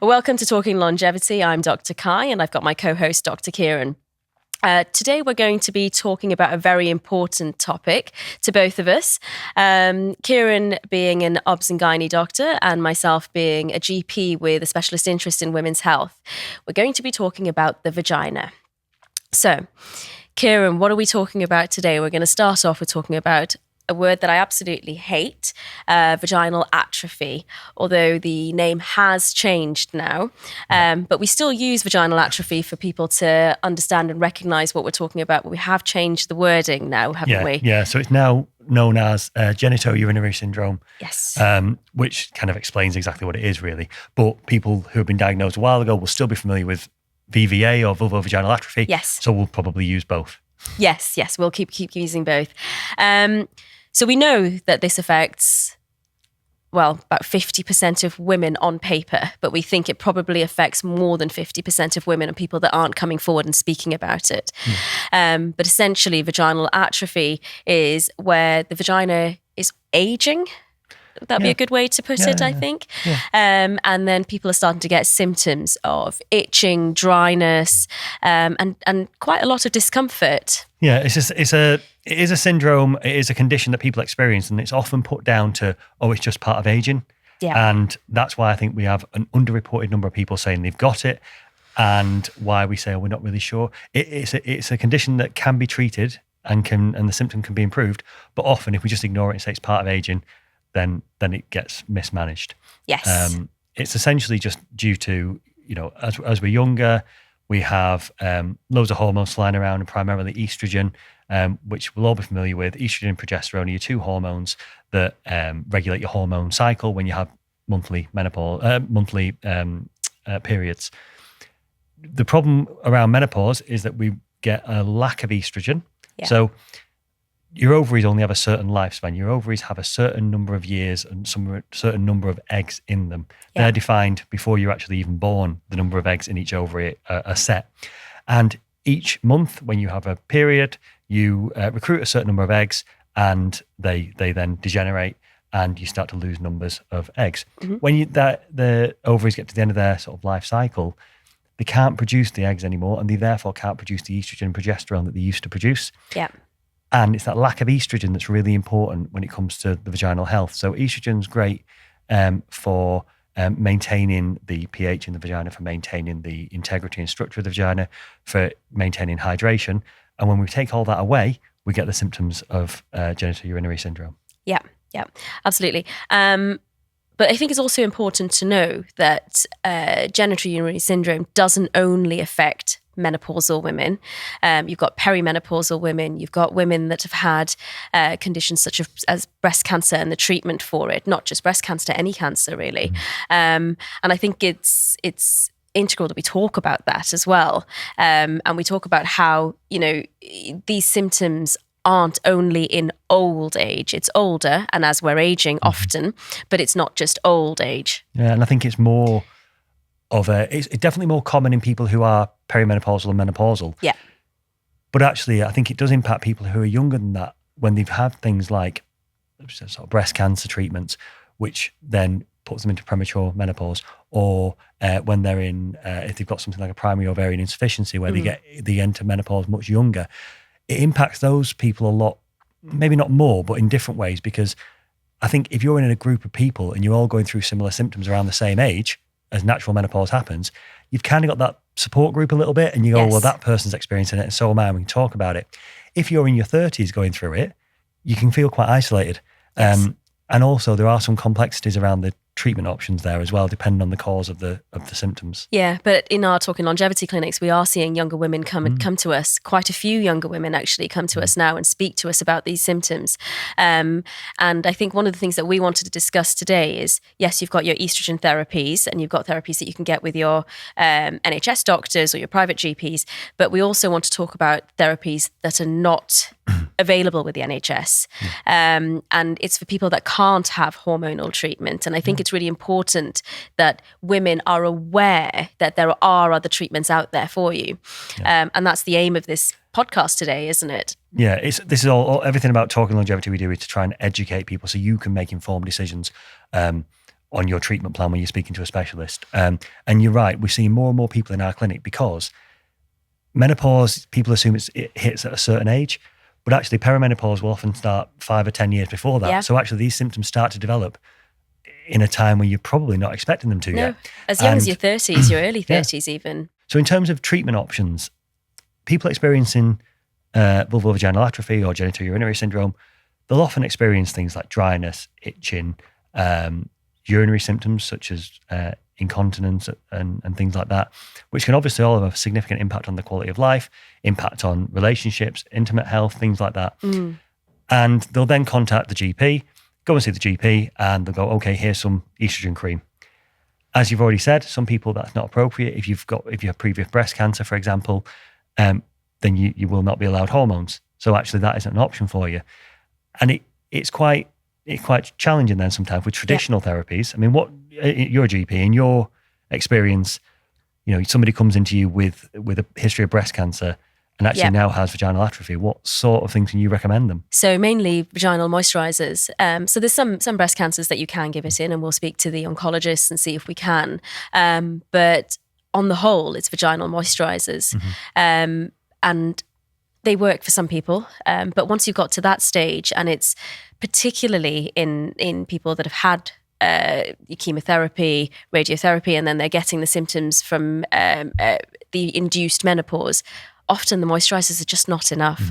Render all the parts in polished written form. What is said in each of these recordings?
Welcome to Talking Longevity. I'm Dr. Kai and I've got my co-host Dr. Kieran. Today we're going to be talking about a very important topic to both of us. Kieran being an obs and gynae doctor and myself being a GP with a specialist interest in women's health. We're going to be talking about the vagina. So, Kieran, what are we talking about today? We're going to start off with talking about a word that I absolutely hate, vaginal atrophy, although the name has changed now. But we still use vaginal atrophy for people to understand and recognise what we're talking about. But we have changed the wording now, haven't we? Yeah, so it's now known as genitourinary syndrome. Yes. Which kind of explains exactly what it is, really. But people who have been diagnosed a while ago will still be familiar with VVA or vulvovaginal atrophy. Yes. So we'll probably use both. Yes, we'll keep using both. So we know that this affects, about 50% of women on paper, but we think it probably affects more than 50% of women and people that aren't coming forward and speaking about it. But essentially, vaginal atrophy is where the vagina is aging. Would that be a good way to put it, I think? Yeah. And then people are starting to get symptoms of itching, dryness, and quite a lot of discomfort. Yeah, it is a syndrome, it is a condition that people experience, and it's often put down to, it's just part of aging. Yeah. And that's why I think we have an underreported number of people saying they've got it, and why we say, we're not really sure. It's a condition that can be treated and the symptom can be improved, but often if we just ignore it and say it's part of aging, then it gets mismanaged. Yes. It's essentially just due to, as we're younger, we have loads of hormones flying around, and primarily estrogen, which we'll all be familiar with. Estrogen and progesterone are your two hormones that regulate your hormone cycle when you have monthly periods. The problem around menopause is that we get a lack of estrogen. Yeah. So your ovaries only have a certain lifespan. Your ovaries have a certain number of years and certain number of eggs in them. Yeah. They're defined before you're actually even born. The number of eggs in each ovary are set. And each month when you have a period, you recruit a certain number of eggs, and they then degenerate and you start to lose numbers of eggs. Mm-hmm. When the ovaries get to the end of their sort of life cycle, they can't produce the eggs anymore, and they therefore can't produce the estrogen and progesterone that they used to produce. Yeah. And it's that lack of estrogen that's really important when it comes to the vaginal health. So estrogen's great for maintaining the pH in the vagina, for maintaining the integrity and structure of the vagina, for maintaining hydration. And when we take all that away, we get the symptoms of genitourinary syndrome. Yeah, absolutely. But I think it's also important to know that genitourinary syndrome doesn't only affect menopausal women. You've got perimenopausal women. You've got women that have had conditions such as breast cancer and the treatment for it. Not just breast cancer, any cancer really. And I think it's integral that we talk about that as well. And we talk about how these symptoms aren't only in old age. It's older, and as we're aging often, but it's not just old age. Yeah, and I think it's more it's definitely more common in people who are perimenopausal and menopausal. Yeah. But actually, I think it does impact people who are younger than that when they've had things like sort of breast cancer treatments, which then puts them into premature menopause, or when they're if they've got something like a primary ovarian insufficiency where they enter menopause much younger. It impacts those people a lot, maybe not more, but in different ways, because I think if you're in a group of people and you're all going through similar symptoms around the same age, as natural menopause happens, you've kind of got that support group a little bit, and you go, yes, well, that person's experiencing it and so am I, and we can talk about it. If you're in your 30s going through it, you can feel quite isolated. Yes. And also there are some complexities around the treatment options there as well, depending on the cause of the symptoms. Yeah, but in our Talking Longevity clinics, we are seeing younger women come to us. Quite a few younger women actually come to us now and speak to us about these symptoms. And I think one of the things that we wanted to discuss today is, yes, you've got your estrogen therapies and you've got therapies that you can get with your NHS doctors or your private GPs, but we also want to talk about therapies that are not available with the NHS. And it's for people that can't have hormonal treatment. And I think it's really important that women are aware that there are other treatments out there for you. Yeah. And that's the aim of this podcast today, isn't it? Yeah, this is everything about Talking Longevity we do is to try and educate people so you can make informed decisions on your treatment plan when you're speaking to a specialist. And you're right, we're seeing more and more people in our clinic because menopause, people assume it hits at a certain age, but actually perimenopause will often start 5 or 10 years before that. Yeah. So actually these symptoms start to develop in a time when you're probably not expecting them to yet. As young as your 30s, your early 30s even. So in terms of treatment options, people experiencing vulvovaginal atrophy or genitourinary syndrome, they'll often experience things like dryness, itching, urinary symptoms such as incontinence and things like that, which can obviously all have a significant impact on the quality of life, impact on relationships, intimate health, things like that. And they'll then contact the GP, go and see the GP, and they'll go, okay, here's some estrogen cream. As you've already said, some people that's not appropriate. If you have previous breast cancer, for example, then you will not be allowed hormones. So actually that isn't an option for you. And it's quite challenging then sometimes with traditional therapies. I mean, what you're a GP, in your experience, somebody comes into you with a history of breast cancer and actually now has vaginal atrophy. What sort of things can you recommend them? So mainly vaginal moisturizers. So there's some breast cancers that you can give it in, and we'll speak to the oncologists and see if we can. But on the whole, it's vaginal moisturizers. And they work for some people. But once you've got to that stage, and it's particularly in people that have had chemotherapy, radiotherapy, and then they're getting the symptoms from the induced menopause, often the moisturizers are just not enough.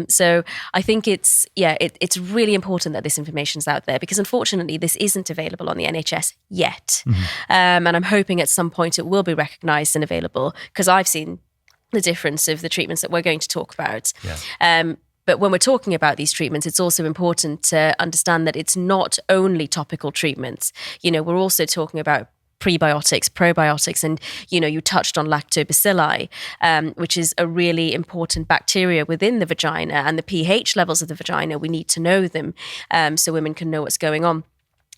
So I think it's really important that this information's out there, because unfortunately this isn't available on the NHS yet. And I'm hoping at some point it will be recognised and available, because I've seen the difference of the treatments that we're going to talk about. But when we're talking about these treatments, it's also important to understand that it's not only topical treatments. We're also talking about prebiotics, probiotics, and you touched on lactobacilli, which is a really important bacteria within the vagina, and the pH levels of the vagina, we need to know them so women can know what's going on.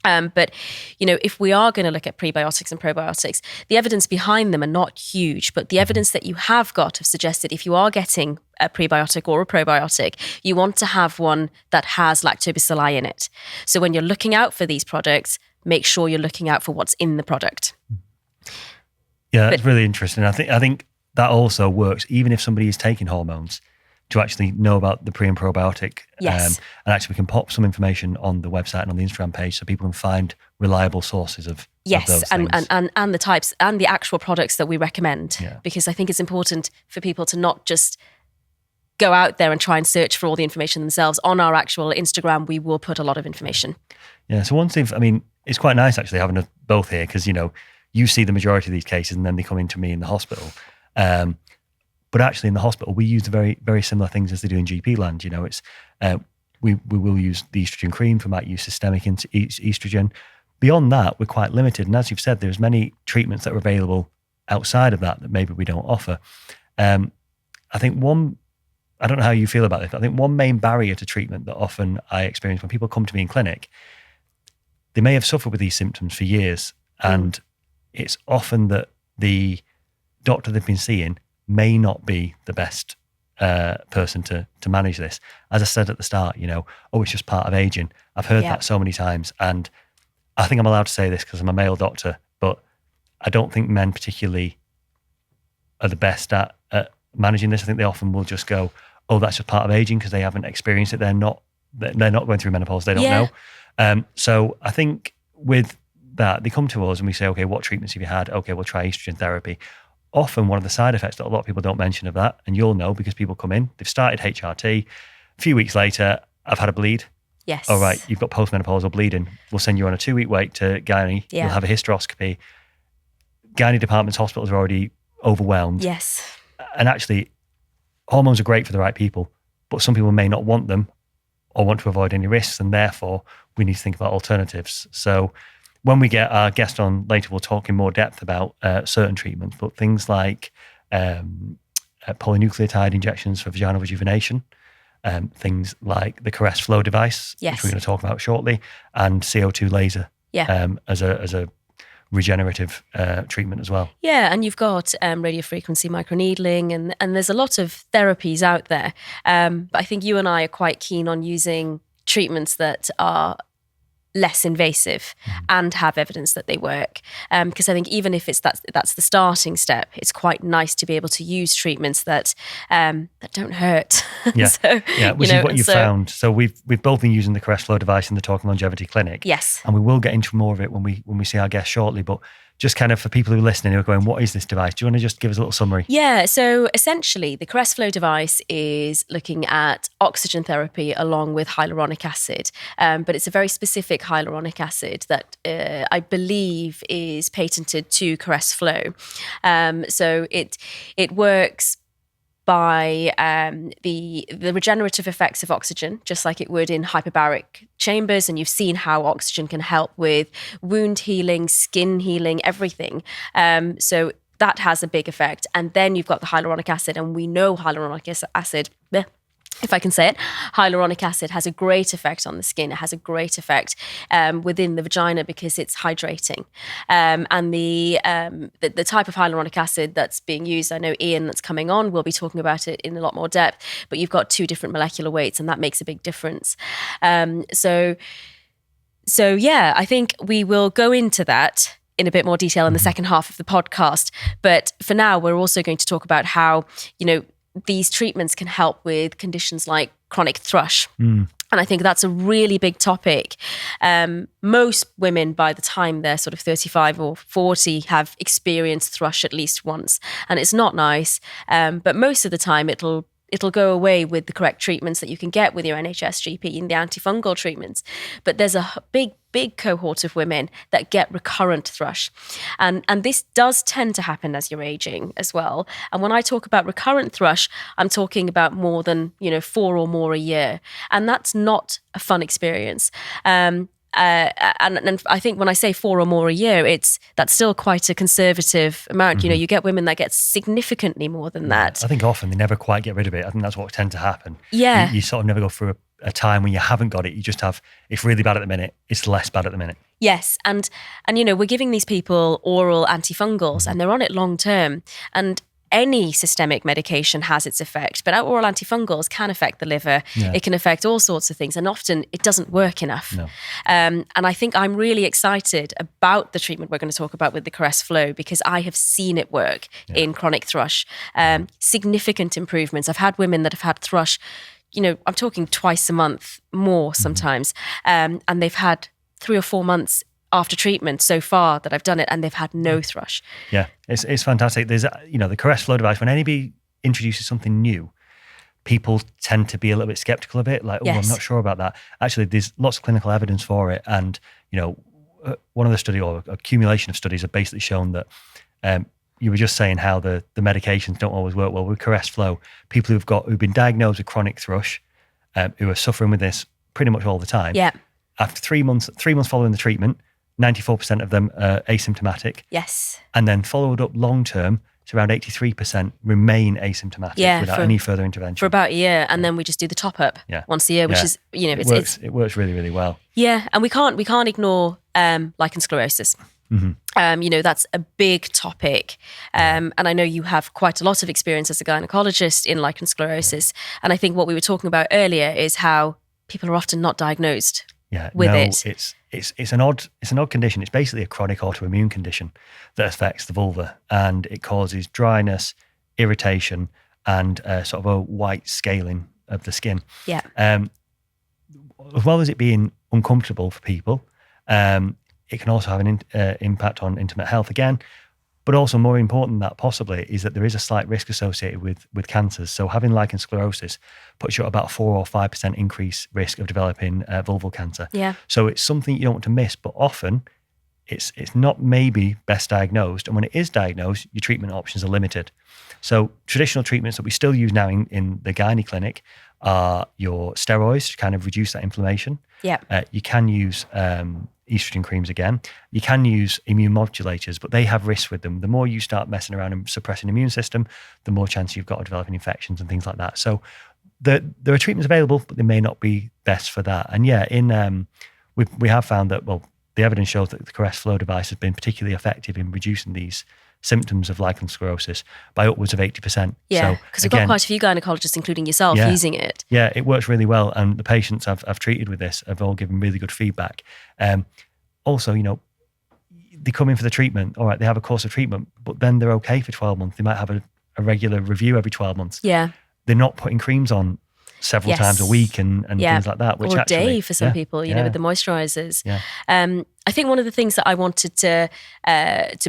But if we are going to look at prebiotics and probiotics, the evidence behind them are not huge, but the evidence that you have got have suggested if you are getting a prebiotic or a probiotic, you want to have one that has lactobacilli in it. So when you're looking out for these products, make sure you're looking out for what's in the product. Yeah, that's really interesting. I think that also works even if somebody is taking hormones, to actually know about the pre and probiotic. Yes. And actually we can pop some information on the website and on the Instagram page so people can find reliable sources of those things. And the types and the actual products that we recommend. Because I think it's important for people to not just go out there and try and search for all the information themselves. On our actual Instagram, we will put a lot of information. Yeah, so it's quite nice actually having us both here, because you see the majority of these cases and then they come into me in the hospital. But actually in the hospital, we use the very, very similar things as they do in GP land. It's we will use the estrogen cream, we might use systemic estrogen. Beyond that, we're quite limited. And as you've said, there's many treatments that are available outside of that maybe we don't offer. I think I don't know how you feel about this, but I think one main barrier to treatment that often I experience when people come to me in clinic, they may have suffered with these symptoms for years. And it's often that the doctor they've been seeing may not be the best person to manage this. As I said at the start, it's just part of aging. I've heard that so many times, and I think I'm allowed to say this because I'm a male doctor, but I don't think men particularly are the best at managing this. I think they often will just go, oh, that's just part of aging, because they haven't experienced it. They're not going through menopause. They don't know. So I think with that, they come to us and we say, okay, what treatments have you had? Okay, we'll try estrogen therapy. Often one of the side effects that a lot of people don't mention of that, and you'll know because people come in, they've started HRT, a few weeks later, I've had a bleed. Yes. All right, you've got postmenopausal bleeding. We'll send you on a 2-week wait to gynae. You'll have a hysteroscopy. Gynae departments, hospitals are already overwhelmed. Yes. And actually, hormones are great for the right people, but some people may not want them or want to avoid any risks, and therefore we need to think about alternatives. So when we get our guest on later, we'll talk in more depth about certain treatments, but things like polynucleotide injections for vaginal rejuvenation, things like the Caress Flow device, which we're going to talk about shortly, and CO2 laser as a regenerative treatment as well. Yeah, and you've got radiofrequency microneedling, and there's a lot of therapies out there. But I think you and I are quite keen on using treatments that are less invasive and have evidence that they work. Because I think even if that's the starting step, it's quite nice to be able to use treatments that don't hurt. Yeah, So, which is what you found. So we've both been using the Caress Flow device in the Talk and Longevity Clinic. Yes. And we will get into more of it when we see our guest shortly. But just kind of for people who are listening who are going, what is this device? Do you want to just give us a little summary? Yeah, so essentially the Caress Flow device is looking at oxygen therapy along with hyaluronic acid, but it's a very specific hyaluronic acid that I believe is patented to Caress Flow. So it works by the regenerative effects of oxygen, just like it would in hyperbaric chambers. And you've seen how oxygen can help with wound healing, skin healing, everything. So that has a big effect. And then you've got the hyaluronic acid, and we know hyaluronic acid, if I can say it, hyaluronic acid has a great effect on the skin. It has a great effect within the vagina because it's hydrating. And the type of hyaluronic acid that's being used, I know Ian that's coming on will be talking about it in a lot more depth, but you've got 2 different molecular weights and that makes a big difference. So yeah, I think we will go into that in a bit more detail in the second half of the podcast. But for now, we're also going to talk about how, these treatments can help with conditions like chronic thrush. And I think that's a really big topic. Most women, by the time they're sort of 35 or 40, have experienced thrush at least once. And it's not nice. But most of the time, it'll go away with the correct treatments that you can get with your NHS GP and the antifungal treatments. But there's a big cohort of women that get recurrent thrush. And this does tend to happen as you're aging as well. And when I talk about recurrent thrush, I'm talking about more than, 4 or more a year. And that's not a fun experience. And I think when I say 4 or more a year, that's still quite a conservative amount. You get women that get significantly more than that. I think often they never quite get rid of it. I think that's what tends to happen. Yeah. You sort of never go through a time when you haven't got it. You just have, it's really bad at the minute, it's less bad at the minute. Yes. And we're giving these people oral antifungals and they're on it long term. And any systemic medication has its effect, but our oral antifungals can affect the liver. Yeah. It can affect all sorts of things, and often it doesn't work enough. No. And I think I'm really excited about the treatment we're going to talk about with the Caress Flow because I have seen it work in chronic thrush. Significant improvements. I've had women that have had thrush, I'm talking twice a month, more sometimes, and they've had 3 or 4 months after treatment so far that I've done it, and they've had no thrush. Yeah, it's fantastic. There's, the Caress Flow device, when anybody introduces something new, people tend to be a little bit skeptical of it. Like, I'm not sure about that. Actually, there's lots of clinical evidence for it. And, one of the study or accumulation of studies have basically shown that you were just saying how the medications don't always work well. With Caress Flow, people who've been diagnosed with chronic thrush, who are suffering with this pretty much all the time. Yeah. After 3 months following the treatment, 94% of them are asymptomatic. Yes. And then followed up long term, it's around 83% remain asymptomatic without any further intervention. For about a year. And then we just do the top up once a year, which is, it works really, really well. Yeah. And we can't ignore lichen sclerosis. That's a big topic. And I know you have quite a lot of experience as a gynecologist in lichen sclerosis. And I think what we were talking about earlier is how people are often not diagnosed with it. It's an odd condition. It's basically a chronic autoimmune condition that affects the vulva, and it causes dryness, irritation, and sort of a white scaling of the skin. Yeah. As well as it being uncomfortable for people, it can also have an impact on intimate health again. But also more important than that possibly is that there is a slight risk associated with cancers. So having lichen sclerosis puts you at about 4 or 5% increased risk of developing vulval cancer. Yeah. So it's something you don't want to miss, but often it's not maybe best diagnosed. And when it is diagnosed, your treatment options are limited. So traditional treatments that we still use now in the gynae clinic are your steroids to kind of reduce that inflammation. Yeah. You can use estrogen creams again. You can use immune modulators, but they have risks with them. The more you start messing around and suppressing the immune system, the more chance you've got of developing infections and things like that. So there are treatments available, but they may not be best for that. And we have found that, the evidence shows that the Caress Flow device has been particularly effective in reducing these symptoms of lichen sclerosis by upwards of 80%. Yeah, So because we've got quite a few gynecologists, including yourself, using it. Yeah, it works really well. And the patients I've treated with this have all given really good feedback. Also, they come in for the treatment. All right, they have a course of treatment, but then they're okay for 12 months. They might have a regular review every 12 months. Yeah. They're not putting creams on several times a week and things like that. Which or a actually, day for some people, with the moisturizers. Yeah. I think one of the things that I wanted to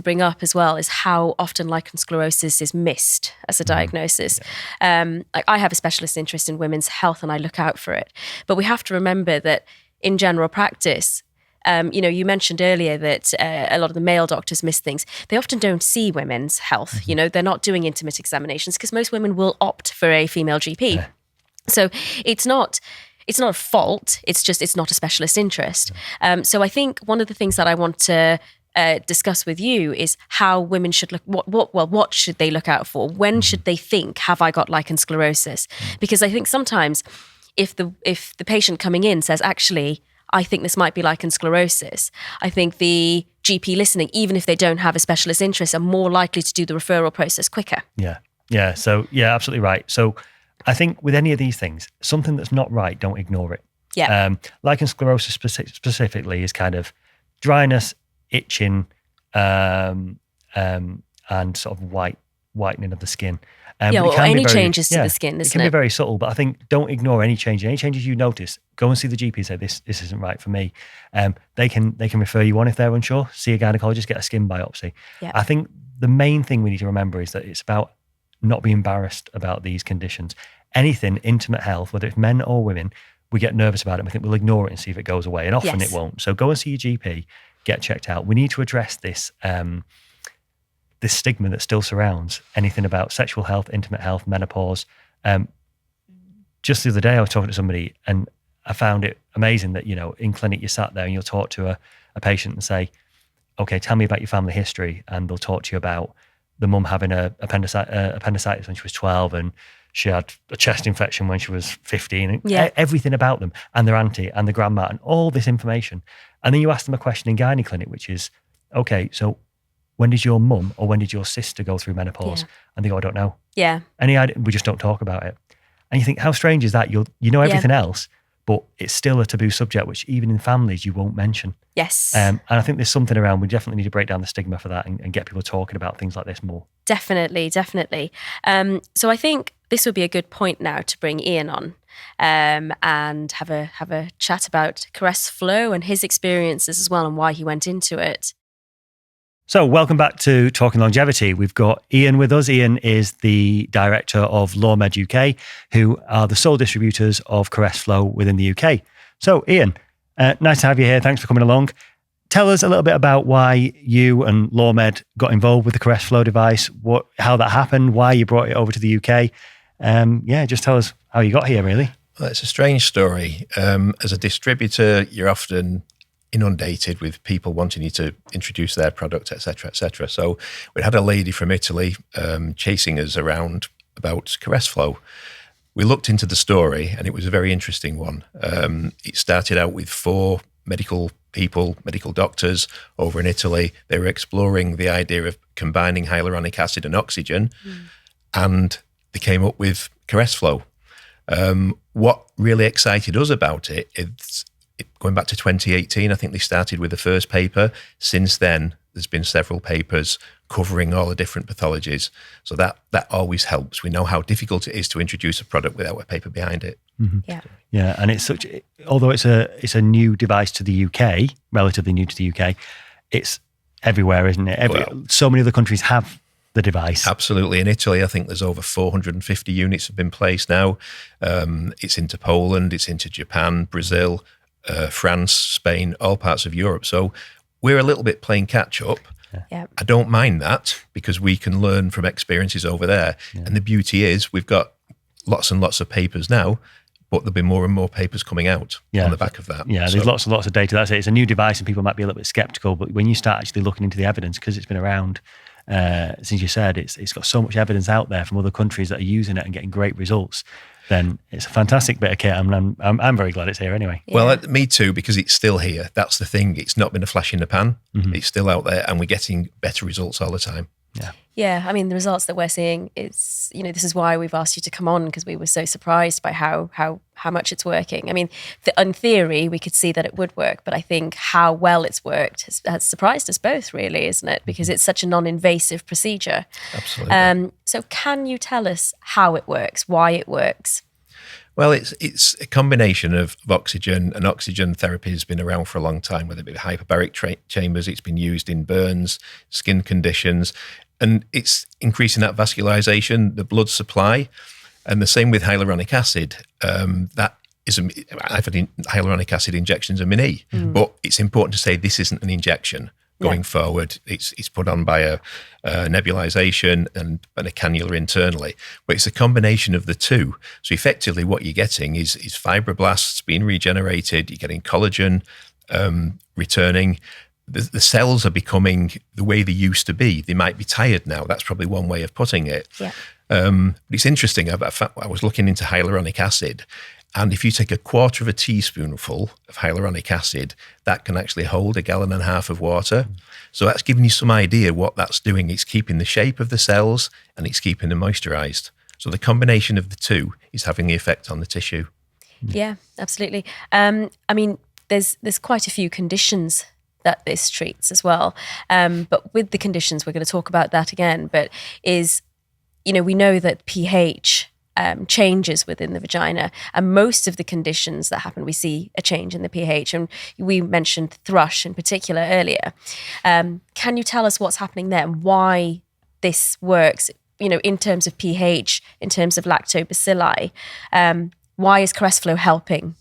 bring up as well is how often lichen sclerosis is missed as a diagnosis. Yeah. I have a specialist interest in women's health and I look out for it. But we have to remember that in general practice, you mentioned earlier that a lot of the male doctors miss things. They often don't see women's health. Mm-hmm. They're not doing intimate examinations because most women will opt for a female GP. Yeah. So it's not a fault. It's just it's not a specialist interest. So I think one of the things that I want to discuss with you is how women should look. What should they look out for? When should they think, have I got lichen sclerosis? Because I think sometimes if the patient coming in says, actually, I think this might be lichen sclerosis, I think the GP listening, even if they don't have a specialist interest, are more likely to do the referral process quicker. Yeah. So absolutely right. So I think with any of these things, something that's not right, don't ignore it. Yeah. Lichen sclerosis specifically is kind of dryness, itching, and sort of whitening of the skin. Or any changes to the skin, isn't it? It can be very subtle, but I think don't ignore any changes. Any changes you notice, go and see the GP and say, this isn't right for me. They can refer you on if they're unsure, see a gynecologist, get a skin biopsy. Yeah. I think the main thing we need to remember is that it's about not be embarrassed about these conditions. Anything intimate health, whether it's men or women, we get nervous about it and we think we'll ignore it and see if it goes away. And often it won't. So go and see your GP, get checked out. We need to address this this stigma that still surrounds anything about sexual health, intimate health, menopause. Just the other day I was talking to somebody and I found it amazing that, in clinic you sat there and you'll talk to a patient and say, okay, tell me about your family history. And they'll talk to you about the mum having appendicitis when she was 12 and she had a chest infection when she was 15. Everything about them and their auntie and the grandma and all this information. And then you ask them a question in gynae clinic, which is, okay, so when did your mum or when did your sister go through menopause? Yeah. And they go, I don't know. Yeah. Any idea? We just don't talk about it. And you think, how strange is that? You know everything else, but it's still a taboo subject, which even in families you won't mention. Yes. And I think there's something around, we definitely need to break down the stigma for that and get people talking about things like this more. Definitely. So I think this would be a good point now to bring Ian on and have a chat about Caress Flow and his experiences as well and why he went into it. So welcome back to Talking Longevity. We've got Ian with us. Ian is the director of LawMed UK, who are the sole distributors of Caress Flow within the UK. So Ian, nice to have you here. Thanks for coming along. Tell us a little bit about why you and LawMed got involved with the Caress Flow device, how that happened, why you brought it over to the UK. Just tell us how you got here, really. Well, it's a strange story. As a distributor, you're often inundated with people wanting you to introduce their product, etc., etc. So we had a lady from Italy chasing us around about Caress Flow. We looked into the story and it was a very interesting one. It started out with 4 medical doctors over in Italy. They were exploring the idea of combining hyaluronic acid and oxygen, and they came up with Caress Flow. What really excited us about it is, going back to 2018, I think they started with the first paper. Since then, there's been several papers covering all the different pathologies. So that always helps. We know how difficult it is to introduce a product without a paper behind it. Mm-hmm. Yeah, and although it's a new device to the UK, relatively new to the UK, it's everywhere, isn't it? So many other countries have the device. Absolutely. In Italy, I think there's over 450 units have been placed now. It's into Poland, it's into Japan, Brazil, France, Spain, all parts of Europe. So we're a little bit playing catch up. Yeah. I don't mind that because we can learn from experiences over there. Yeah. And the beauty is we've got lots and lots of papers now, but there'll be more and more papers coming out on the back of that. Yeah, there's lots and lots of data. That's it. It's a new device and people might be a little bit skeptical, but when you start actually looking into the evidence, because it's been around, since you said, it's got so much evidence out there from other countries that are using it and getting great results, then it's a fantastic bit of kit. I'm very glad it's here anyway. Yeah. Well, me too, because it's still here. That's the thing. It's not been a flash in the pan. Mm-hmm. It's still out there and we're getting better results all the time. Yeah, I mean, the results that we're seeing is, this is why we've asked you to come on, because we were so surprised by how much it's working. I mean, in theory, we could see that it would work, but I think how well it's worked has surprised us both, really, isn't it? Because it's such a non-invasive procedure. Absolutely. So can you tell us how it works, why it works? Well, it's a combination of oxygen, and oxygen therapy has been around for a long time, whether it be hyperbaric chambers, it's been used in burns, skin conditions, and it's increasing that vascularization, the blood supply, and the same with hyaluronic acid. I've had hyaluronic acid injections in my knee, but it's important to say this isn't an injection. Going forward, it's put on by a nebulization and a cannula internally. But it's a combination of the two. So effectively what you're getting is fibroblasts being regenerated, you're getting collagen returning. The cells are becoming the way they used to be. They might be tired now. That's probably one way of putting it. Yeah. But it's interesting. I was looking into hyaluronic acid. And if you take a quarter of a teaspoonful of hyaluronic acid, that can actually hold 1.5 gallons of water. So that's giving you some idea what that's doing. It's keeping the shape of the cells and it's keeping them moisturized. So the combination of the two is having the effect on the tissue. Yeah, absolutely. I mean, there's quite a few conditions that this treats as well. But with the conditions, we're going to talk about that again, but we know that pH changes within the vagina, and most of the conditions that happen, we see a change in the pH, and we mentioned thrush in particular earlier. Can you tell us what's happening there and why this works, in terms of pH, in terms of lactobacilli? Why is Caress Flow helping?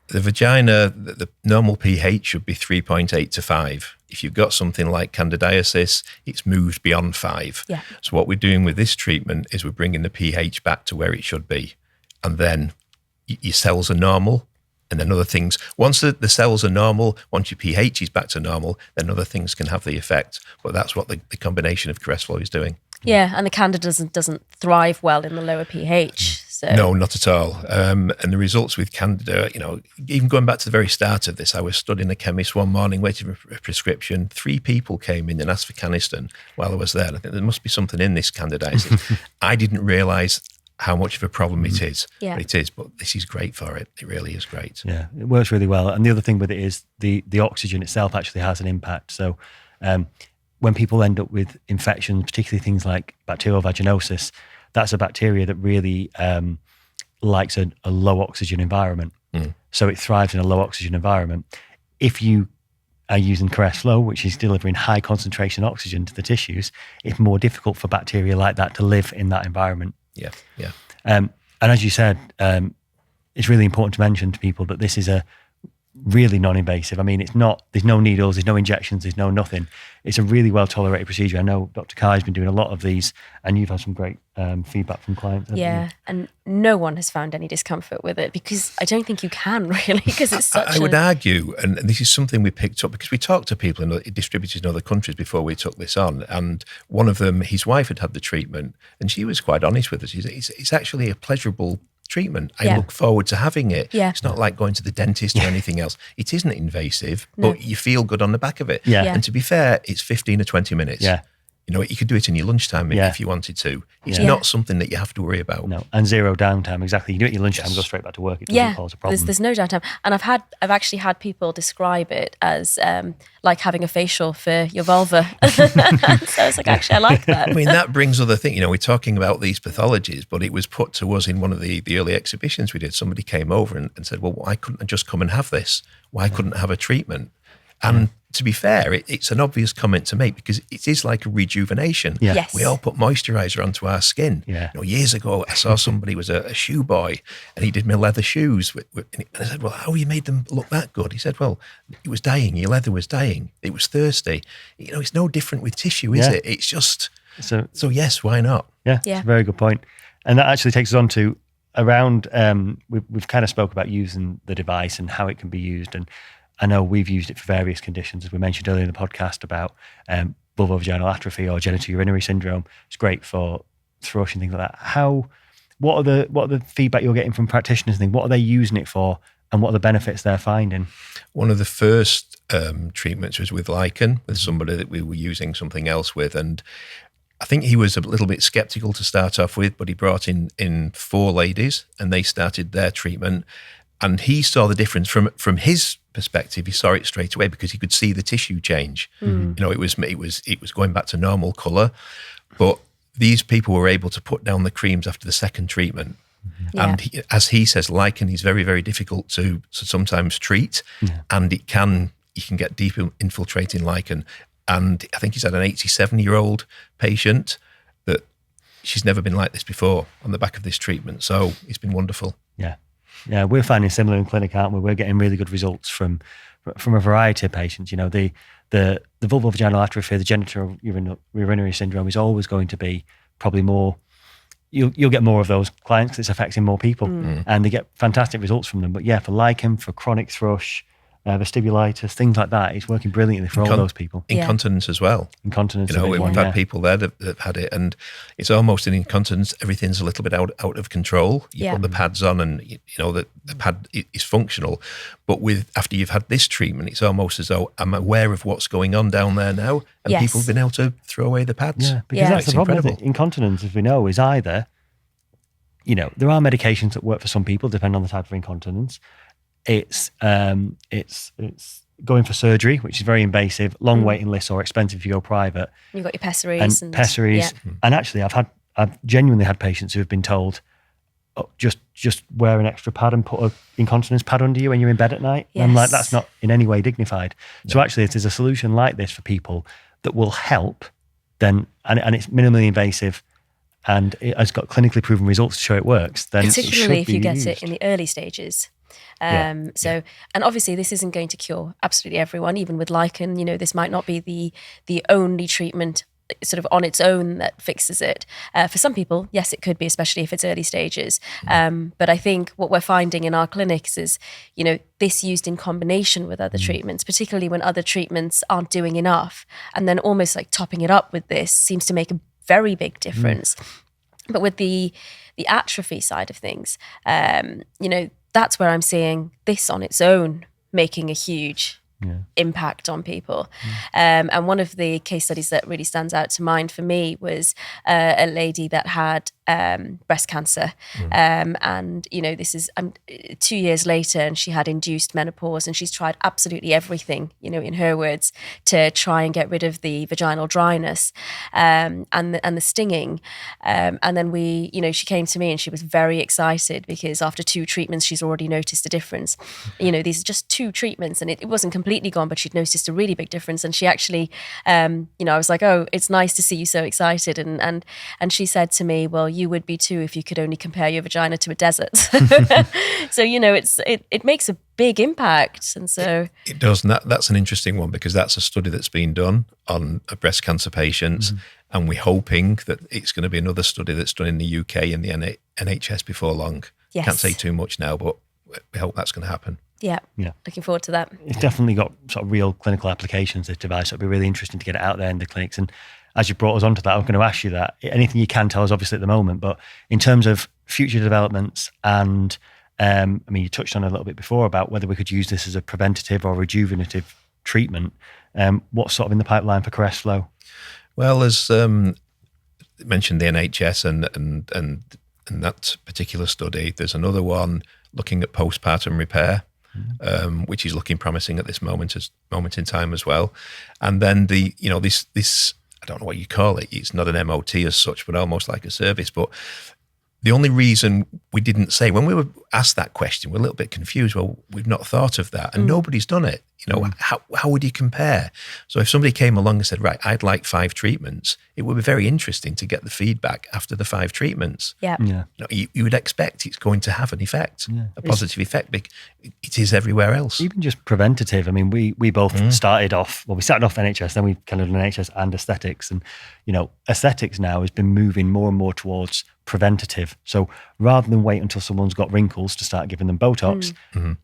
The vagina, the normal pH should be 3.8 to 5. If you've got something like candidiasis, it's moved beyond 5. Yeah. So what we're doing with this treatment is we're bringing the pH back to where it should be. And then your cells are normal. And then other things, once the cells are normal, once your pH is back to normal, then other things can have the effect. But that's what the combination of Caress Flow is doing. Yeah, and the candida doesn't thrive well in the lower pH. So. No, not at all. And the results with candida, even going back to the very start of this, I was stood in a chemist one morning waiting for a prescription. 3 people came in and asked for Canesten while I was there. I think there must be something in this candidiasis. I didn't realise how much of a problem it is. Yeah. But it is, but this is great for it. It really is great. Yeah, it works really well. And the other thing with it is the oxygen itself actually has an impact. So when people end up with infections, particularly things like bacterial vaginosis, that's a bacteria that really likes a low oxygen environment. So it thrives in a low oxygen environment. If you are using Caress Flow, which is delivering high concentration oxygen to the tissues, it's more difficult for bacteria like that to live in that environment. Yeah, yeah. And as you said, it's really important to mention to people that this is a really non-invasive. I mean, there's no needles, there's no injections, there's no nothing. It's a really well-tolerated procedure. I know Dr. Kai's been doing a lot of these, and you've had some great feedback from clients. Yeah, and no one has found any discomfort with it, because I don't think you can really, because it's such I would argue, and this is something we picked up, because we talked to people, distributors in other countries before we took this on, and one of them, his wife had the treatment, and she was quite honest with us. It's actually a pleasurable treatment. I look forward to having it. Yeah. It's not like going to the dentist or anything else. It isn't invasive, but you feel good on the back of it. Yeah. And to be fair, it's 15 or 20 minutes. Yeah. You could do it in your lunchtime if you wanted to. It's not something that you have to worry about. No, and zero downtime. Exactly. You do it at your lunchtime, go straight back to work. It doesn't cause a problem. There's no downtime. And I've actually had people describe it as like having a facial for your vulva. So it's like, actually, I like that. I mean, that brings other things. We're talking about these pathologies, but it was put to us in one of the early exhibitions we did. Somebody came over and said, well, why couldn't I just come and have this? Why couldn't I have a treatment? And to be fair, it's an obvious comment to make, because it is like a rejuvenation. Yeah. Yes. We all put moisturiser onto our skin. Yeah. Years ago, I saw somebody was a shoe boy, and he did my leather shoes. And I said, well, how you made them look that good? He said, well, it was dying. Your leather was dying. It was thirsty. It's no different with tissue, is it? It's just, so yes, why not? Yeah, it's a very good point. And that actually takes us on to around, we've kind of spoke about using the device and how it can be used. And I know we've used it for various conditions, as we mentioned earlier in the podcast about vulvovaginal atrophy or genitourinary syndrome. It's great for thrush and things like that. What are the feedback you're getting from practitioners? What are they using it for what are the benefits they're finding? One of the first treatments was with lichen, with somebody that we were using something else with. And I think he was a little bit skeptical to start off with, but he brought in 4 ladies and they started their treatment. And he saw the difference from his perspective. He saw it straight away because he could see the tissue change. You know, it was going back to normal colour. But these people were able to put down the creams after the second treatment. And as he says, lichen is very, very difficult to sometimes treat, and you can get deep infiltrating lichen. And I think he's had an 87-year-old patient that she's never been like this before on the back of this treatment. So it's been wonderful. Yeah, we're finding similar in clinic, aren't we? We're getting really good results from a variety of patients. You know, the vulvovaginal atrophy, the genitourinary syndrome is always going to be probably more. You'll get more of those clients because it's affecting more people, and they get fantastic results from them. But yeah, for lichen, for chronic thrush, vestibulitis, things like that, it's working brilliantly for all those people. Incontinence as well. Incontinence, you know, we've had people there that have had it, and it's almost in incontinence, everything's a little bit out of control. You put the pads on, and you know that the pad is functional. But after you've had this treatment, it's almost as though I'm aware of what's going on down there now, and people have been able to throw away the pads. Yeah, because that's the problem with it. Incontinence, as we know, is either, you know, there are medications that work for some people, depending on the type of incontinence. It's going for surgery, which is very invasive, long waiting lists, or expensive if you go private. You've got your pessaries and pessaries. Yeah. And actually, I've genuinely had patients who have been told, oh, just wear an extra pad and put an incontinence pad under you when you're in bed at night. Yes. And I'm like, that's not in any way dignified. No. So actually, if there's a solution like this for people that will help, then and it's minimally invasive, and it has got clinically proven results to show it works, then particularly it if you get it in the early stages. And obviously this isn't going to cure absolutely everyone, even with lichen. You know, this might not be the only treatment sort of on its own that fixes it. For some people, yes, it could be, especially if it's early stages. But I think what we're finding in our clinics is, you know, this used in combination with other treatments, particularly when other treatments aren't doing enough, and then almost like topping it up with this seems to make a very big difference. But with the atrophy side of things, you know, that's where I'm seeing this on its own making a huge impact on people. And one of the case studies that really stands out to mind for me was a lady that had breast cancer. And, you know, this is 2 years later, and she had induced menopause, and she's tried absolutely everything, you know, in her words, to try and get rid of the vaginal dryness and the stinging. And then she came to me and she was very excited because after 2 treatments, she's already noticed a difference. You know, these are just 2 treatments, and it wasn't completely gone, but she'd noticed a really big difference. And she actually, I was like, oh, it's nice to see you so excited. And she said to me, well, you would be too if you could only compare your vagina to a desert. So, you know, it makes a big impact. And so it does. And that's an interesting one, because that's a study that's been done on breast cancer patients. And we're hoping that it's going to be another study that's done in the UK and the NHS before long. Yes. Can't say too much now, but we hope that's going to happen. Yeah. Looking forward to that. It's definitely got sort of real clinical applications, this device. So it'd be really interesting to get it out there in the clinics. And as you brought us onto that, I'm going to ask you that. Anything you can tell us, obviously, at the moment, but in terms of future developments and, you touched on a little bit before about whether we could use this as a preventative or rejuvenative treatment. What's sort of in the pipeline for Caress Flow? Well, as mentioned, the NHS and that particular study, there's another one looking at postpartum repair, which is looking promising at this moment in time as well. And then this I don't know what you call it. It's not an MOT as such, but almost like a service. But the only reason we didn't say, when we were asked that question, we're a little bit confused. Well, we've not thought of that, and nobody's done it. You know, how would you compare? So if somebody came along and said, right, I'd like 5 treatments, it would be very interesting to get the feedback after the 5 treatments. Yeah. You know, you would expect it's going to have an effect, a positive effect, because it is everywhere else. Even just preventative. I mean, we both started off NHS, then we kind of done NHS and aesthetics. And, you know, aesthetics now has been moving more and more towards preventative. So rather than wait until someone's got wrinkles to start giving them Botox,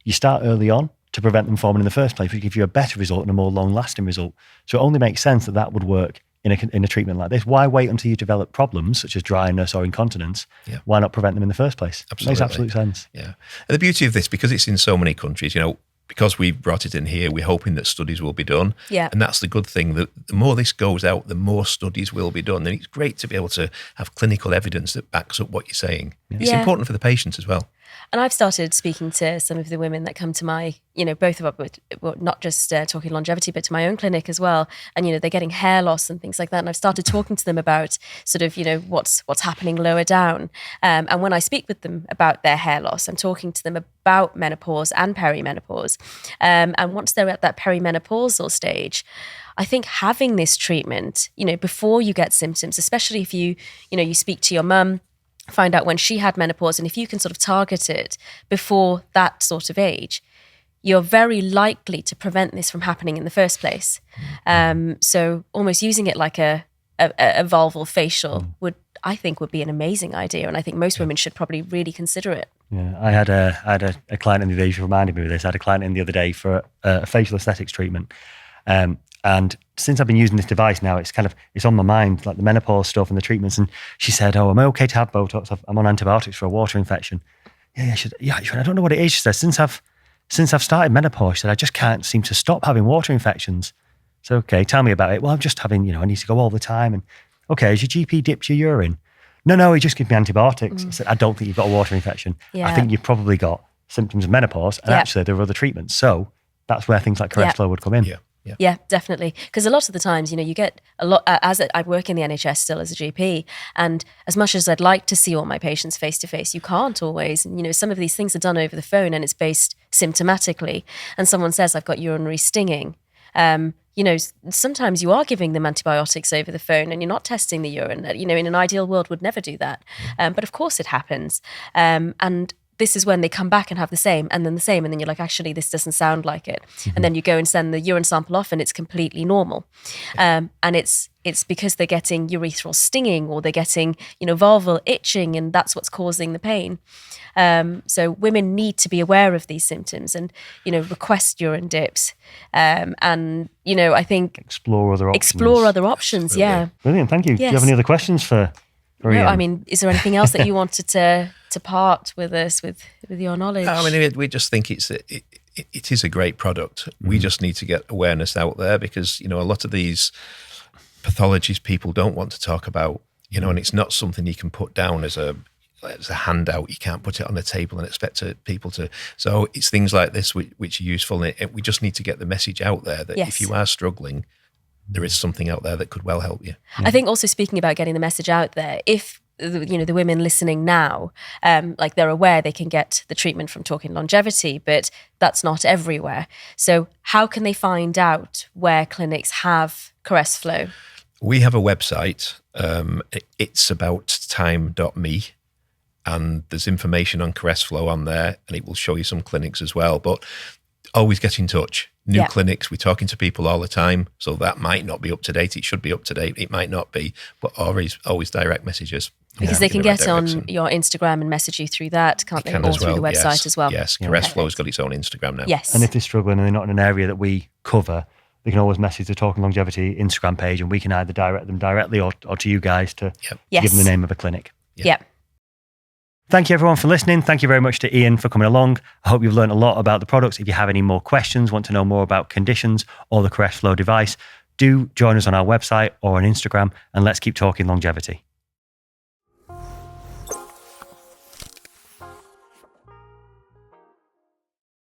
you start early on to prevent them forming in the first place, which gives you a better result and a more long-lasting result. So it only makes sense that would work in a treatment like this? Why wait until you develop problems such as dryness or incontinence? Yeah. Why not prevent them in the first place? Absolutely. It makes absolute sense. Yeah. And the beauty of this, because it's in so many countries, because we brought it in here, we're hoping that studies will be done. Yeah. And that's the good thing, that the more this goes out, the more studies will be done. And it's great to be able to have clinical evidence that backs up what you're saying. Yeah. It's important for the patients as well. And I've started speaking to some of the women that come to my, both of us, not just talking longevity, but to my own clinic as well. And, they're getting hair loss and things like that. And I've started talking to them about sort of, what's happening lower down. And when I speak with them about their hair loss, I'm talking to them about menopause and perimenopause. And once they're at that perimenopausal stage, I think having this treatment, before you get symptoms, especially if you speak to your mum, find out when she had menopause, and if you can sort of target it before that sort of age, you're very likely to prevent this from happening in the first place. So almost using it like a vulval facial would be an amazing idea, and I think most women should probably really consider it. Yeah, I had a client in the other day, you reminded me of this. I had a client in the other day for a facial aesthetics treatment. And since I've been using this device now, it's on my mind, like the menopause stuff and the treatments. And she said, "Oh, am I okay to have Botox? I'm on antibiotics for a water infection." Yeah. She said, "I don't know what it is." She said, since I've started menopause, she said, "I just can't seem to stop having water infections." So, okay, tell me about it. Well, I'm just having, I need to go all the time. And okay, has your GP dipped your urine? No, he just gives me antibiotics. I said, "I don't think you've got a water infection. Yeah. I think you've probably got symptoms of menopause. And actually there are other treatments." So that's where things like caress flow would come in. Yeah, definitely. Because a lot of the times, you get a lot, I work in the NHS still as a GP, and as much as I'd like to see all my patients face to face, you can't always. And, some of these things are done over the phone and it's based symptomatically. And someone says, "I've got urinary stinging." Sometimes you are giving them antibiotics over the phone and you're not testing the urine. In an ideal world would never do that. But of course it happens. And this is when they come back and have the same, and then you're like, actually, this doesn't sound like it. Mm-hmm. And then you go and send the urine sample off and it's completely normal. And it's because they're getting urethral stinging or they're getting, vulval itching, and that's what's causing the pain. So women need to be aware of these symptoms and, request urine dips. And, I think... Explore other options, yeah. Brilliant, thank you. Yes. Do you have any other questions for No, I mean, is there anything else that you wanted to part with us with your knowledge? I mean, we just think it is a great product. We just need to get awareness out there because, a lot of these pathologies people don't want to talk about, and it's not something you can put down as a handout. You can't put it on a table and expect people to. So it's things like this which are useful. And we just need to get the message out there that if you are struggling, there is something out there that could well help you. I think also speaking about getting the message out there, if the women listening now, like they're aware they can get the treatment from Talking Longevity, but that's not everywhere. So how can they find out where clinics have caress flow? We have a website. It's abouttime.me. And there's information on caress flow on there, and it will show you some clinics as well. But always get in touch. New clinics, we're talking to people all the time, so that might not be up to date. It should be up to date. It might not be, but always direct messages. Because they can get on your Instagram and message you through that, can't they? Or through the website as well. Yes, Caress Flow's got its own Instagram now. Yes. And if they're struggling and they're not in an area that we cover, they can always message the Talking Longevity Instagram page, and we can either direct them directly or to you guys to give them the name of a clinic. Yeah. Thank you everyone for listening. Thank you very much to Ian for coming along. I hope you've learned a lot about the products. If you have any more questions, want to know more about conditions or the caress flow device, do join us on our website or on Instagram, and let's keep talking longevity.